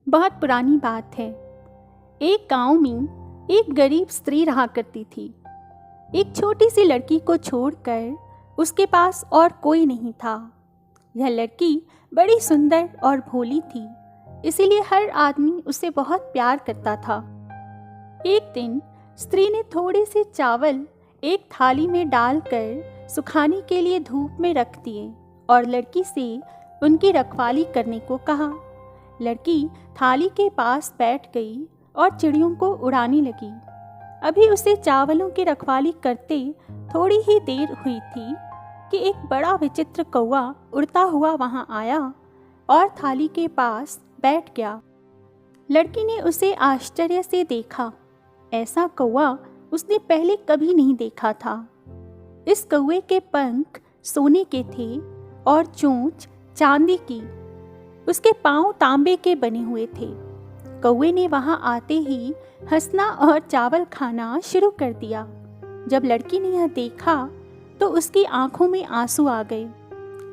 बहुत पुरानी बात है। एक गांव में एक गरीब स्त्री रहा करती थी। एक छोटी सी लड़की को छोड़कर उसके पास और कोई नहीं था। यह लड़की बड़ी सुंदर और भोली थी, इसीलिए हर आदमी उसे बहुत प्यार करता था। एक दिन स्त्री ने थोड़े से चावल एक थाली में डालकर सुखाने के लिए धूप में रख दिए और लड़की से उनकी रखवाली करने को कहा। लड़की थाली के पास बैठ गई और चिड़ियों को उड़ाने लगी। अभी उसे चावलों की रखवाली करते थोड़ी ही देर हुई थी कि एक बड़ा विचित्र कौवा उड़ता हुआ वहां आया और थाली के पास बैठ गया। लड़की ने उसे आश्चर्य से देखा। ऐसा कौवा उसने पहले कभी नहीं देखा था। इस कौवे के पंख सोने के थे और चोंच चांदी की। उसके पांव तांबे के बने हुए थे। कौवे ने वहां आते ही हंसना और चावल खाना शुरू कर दिया। जब लड़की ने यह देखा तो उसकी आंखों में आंसू आ गए।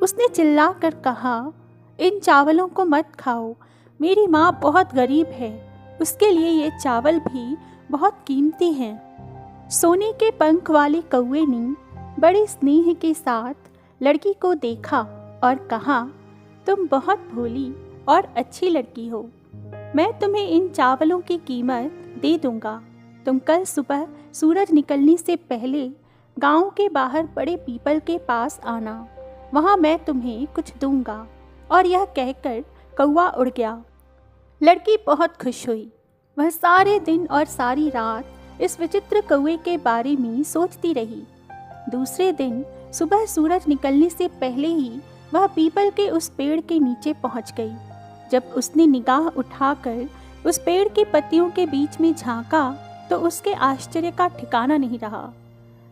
उसने चिल्लाकर कहा, इन चावलों को मत खाओ, मेरी माँ बहुत गरीब है, उसके लिए ये चावल भी बहुत कीमती हैं। सोने के पंख वाले कौवे ने बड़े स्नेह के साथ लड़की को देखा और कहा, तुम बहुत भोली और अच्छी लड़की हो, मैं तुम्हें इन चावलों की कीमत दे दूंगा। तुम कल सुबह सूरज निकलने से पहले गांव के बाहर बड़े पीपल के पास आना, वहां मैं तुम्हें कुछ दूंगा। और यह कहकर कौवा उड़ गया। लड़की बहुत खुश हुई। वह सारे दिन और सारी रात इस विचित्र कौवे के बारे में सोचती रही। दूसरे दिन सुबह सूरज निकलने से पहले ही वह पीपल के उस पेड़ के नीचे पहुंच गई। जब उसने निगाह उठाकर उस पेड़ की पत्तियों के बीच में झांका तो उसके आश्चर्य का ठिकाना नहीं रहा।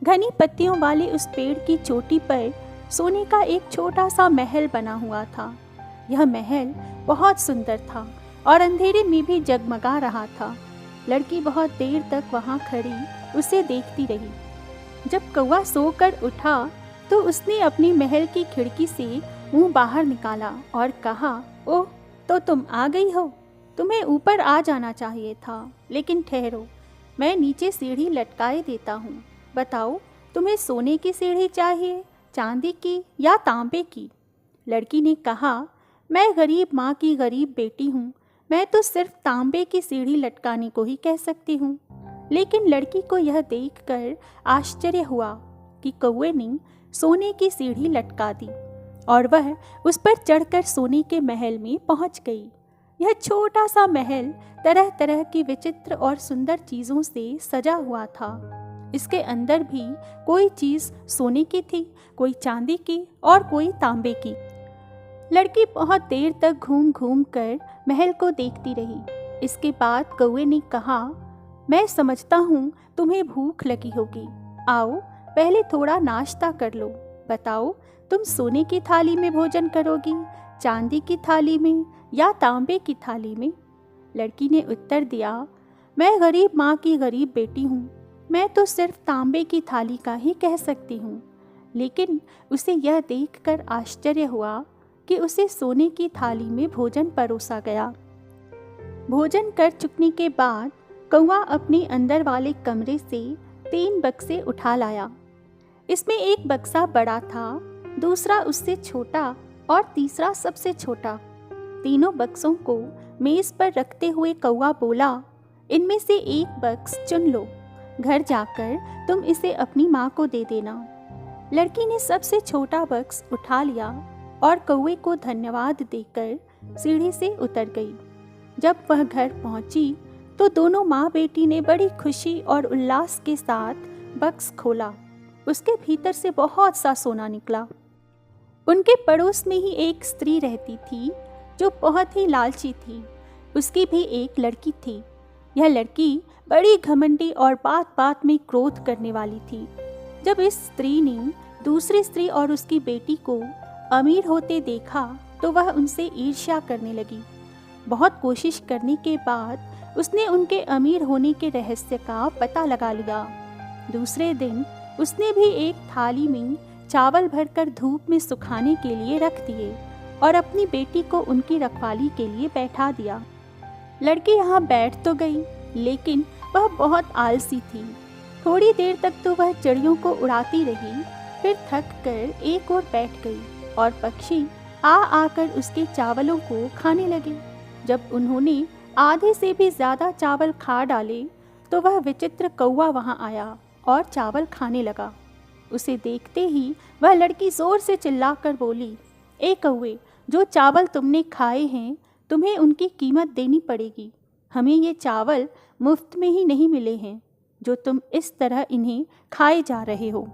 घनी पत्तियों वाले उस पेड़ की चोटी पर सोने का एक छोटा सा महल बना हुआ था। यह महल बहुत सुंदर था और अंधेरे में भी जगमगा रहा था। लड़की बहुत देर तक वहां खड़ी उसे देखती रही। जब कौवा सोकर उठा तो उसने अपनी महल की खिड़की से मुंह बाहर निकाला और कहा, ओह, तो तुम आ गई हो। तुम्हें ऊपर आ जाना चाहिए था, लेकिन ठहरो, मैं नीचे सीढ़ी लटकाए देता हूँ। बताओ, तुम्हें सोने की सीढ़ी चाहिए, चांदी की या तांबे की? लड़की ने कहा, मैं गरीब माँ की गरीब बेटी हूँ, मैं तो सिर्फ तांबे की सीढ़ी लटकाने को ही कह सकती हूँ। लेकिन लड़की को यह देखकर आश्चर्य हुआ कि कौवे ने सोने की सीढ़ी लटका दी और वह उस पर चढ़कर सोने के महल में पहुंच गई। यह छोटा सा महल तरह तरह की विचित्र और सुंदर चीज़ों से सजा हुआ था। इसके अंदर भी कोई चीज़ सोने की थी, कोई चांदी की और कोई तांबे की। लड़की बहुत देर तक घूम घूम कर महल को देखती रही। इसके बाद कौवे ने कहा, मैं समझता हूँ तुम्हें भूख लगी होगी। आओ, पहले थोड़ा नाश्ता कर लो। बताओ, तुम सोने की थाली में भोजन करोगी, चांदी की थाली में या तांबे की थाली में? लड़की ने उत्तर दिया, मैं गरीब माँ की गरीब बेटी हूँ, मैं तो सिर्फ तांबे की थाली का ही कह सकती हूँ। लेकिन उसे यह देखकर आश्चर्य हुआ कि उसे सोने की थाली में भोजन परोसा गया। भोजन कर चुकने के बाद कौवा अपने अंदर वाले कमरे से 3 बक्से उठा लाया। इसमें एक बक्सा बड़ा था, दूसरा उससे छोटा और तीसरा सबसे छोटा। तीनों बक्सों को मेज पर रखते हुए कौवा बोला, इनमें से एक बक्स चुन लो, घर जाकर तुम इसे अपनी माँ को दे देना। लड़की ने सबसे छोटा बक्स उठा लिया और कौवे को धन्यवाद देकर सीढ़ी से उतर गई। जब वह घर पहुंची तो दोनों माँ बेटी ने बड़ी खुशी और उल्लास के साथ बक्स खोला। उसके भीतर से बहुत सा सोना निकला। उनके पड़ोस में ही एक स्त्री रहती थी जो बहुत ही लालची थी। उसकी भी एक लड़की थी। यह लड़की बड़ी घमंडी और बात बात में क्रोध करने वाली थी। जब इस स्त्री ने दूसरी स्त्री और उसकी बेटी को अमीर होते देखा तो वह उनसे ईर्ष्या करने लगी। बहुत कोशिश करने के बाद उसने उनके अमीर होने के रहस्य का पता लगा लिया। दूसरे दिन उसने भी एक थाली में चावल भरकर धूप में सुखाने के लिए रख दिए और अपनी बेटी को उनकी रखवाली के लिए बैठा दिया। लड़की यहाँ बैठ तो गई, लेकिन वह बहुत आलसी थी। थोड़ी देर तक तो वह चिड़ियों को उड़ाती रही, फिर थक कर एक ओर बैठ गई और पक्षी आ आकर उसके चावलों को खाने लगे। जब उन्होंने आधे से भी ज़्यादा चावल खा डाले तो वह विचित्र कौवा वहाँ आया और चावल खाने लगा। उसे देखते ही वह लड़की ज़ोर से चिल्लाकर बोली, ए कौवे, जो चावल तुमने खाए हैं तुम्हें उनकी कीमत देनी पड़ेगी। हमें ये चावल मुफ्त में ही नहीं मिले हैं जो तुम इस तरह इन्हें खाए जा रहे हो।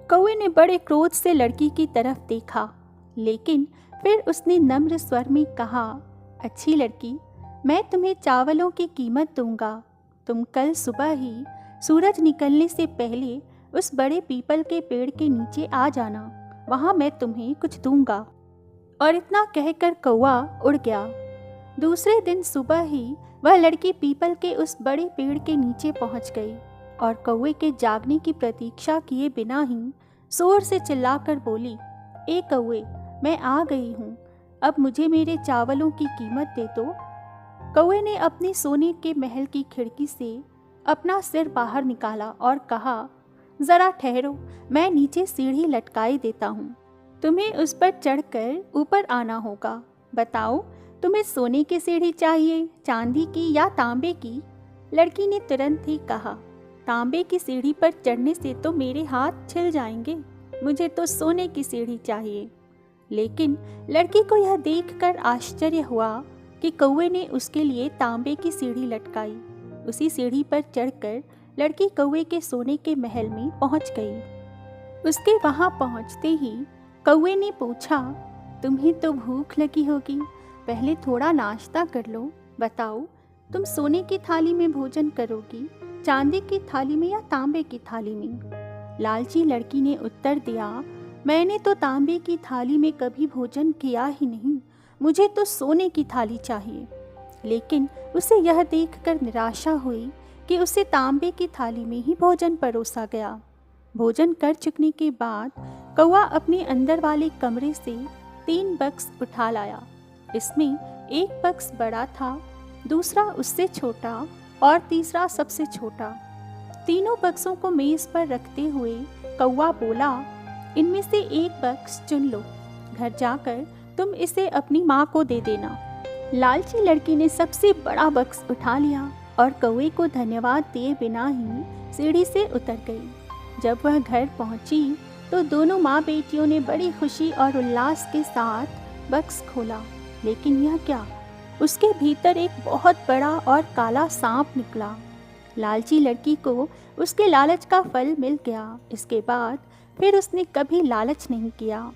कौवे ने बड़े क्रोध से लड़की की तरफ देखा, लेकिन फिर उसने नम्र स्वर में कहा, अच्छी लड़की, मैं तुम्हें चावलों की कीमत दूंगा। तुम कल सुबह ही सूरज निकलने से पहले उस बड़े पीपल के पेड़ के नीचे आ जाना, वहाँ मैं तुम्हें कुछ दूंगा। और इतना कहकर कौवा उड़ गया। दूसरे दिन सुबह ही वह लड़की पीपल के उस बड़े पेड़ के नीचे पहुँच गई और कौवे के जागने की प्रतीक्षा किए बिना ही जोर से चिल्लाकर बोली, ए कौवे, मैं आ गई हूँ, अब मुझे मेरे चावलों की कीमत दे दो। कौवे ने अपने सोने के महल की खिड़की से अपना सिर बाहर निकाला और कहा, ज़रा ठहरो, मैं नीचे सीढ़ी लटकाई देता हूँ। तुम्हें उस पर चढ़कर ऊपर आना होगा। बताओ, तुम्हें सोने की सीढ़ी चाहिए, चांदी की या तांबे की? लड़की ने तुरंत ही कहा, तांबे की सीढ़ी पर चढ़ने से तो मेरे हाथ छिल जाएंगे, मुझे तो सोने की सीढ़ी चाहिए। लेकिन लड़की को यह देखकर आश्चर्य हुआ कि कौवे ने उसके लिए तांबे की सीढ़ी लटकाई। उसी सीढ़ी पर चढ़कर लड़की कौवे के सोने के महल में पहुंच गई। उसके वहां पहुंचते ही कौवे ने पूछा, तुम्हें तो भूख लगी होगी, पहले थोड़ा नाश्ता कर लो। बताओ, तुम सोने की थाली में भोजन करोगी, चांदी की थाली में या तांबे की थाली में? लालची लड़की ने उत्तर दिया, मैंने तो तांबे की थाली में कभी भोजन किया ही नहीं, मुझे तो सोने की थाली चाहिए। लेकिन उसे यह देखकर निराशा हुई कि उसे तांबे की थाली में ही भोजन परोसा गया। भोजन कर चुकने के बाद कौवा अपने अंदर वाले कमरे से 3 बक्स उठा लाया। इसमें एक बक्स बड़ा था, दूसरा उससे छोटा और तीसरा सबसे छोटा। तीनों बक्सों को मेज पर रखते हुए कौवा बोला, इनमें से एक बक्स चुन लो, घर जाकर तुम इसे अपनी माँ को दे देना। लालची लड़की ने सबसे बड़ा बक्स उठा लिया और कौवे को धन्यवाद दिए बिना ही सीढ़ी से उतर गई। जब वह घर पहुंची तो दोनों माँ बेटियों ने बड़ी खुशी और उल्लास के साथ बक्स खोला। लेकिन यह क्या, उसके भीतर एक बहुत बड़ा और काला सांप निकला। लालची लड़की को उसके लालच का फल मिल गया। इसके बाद फिर उसने कभी लालच नहीं किया।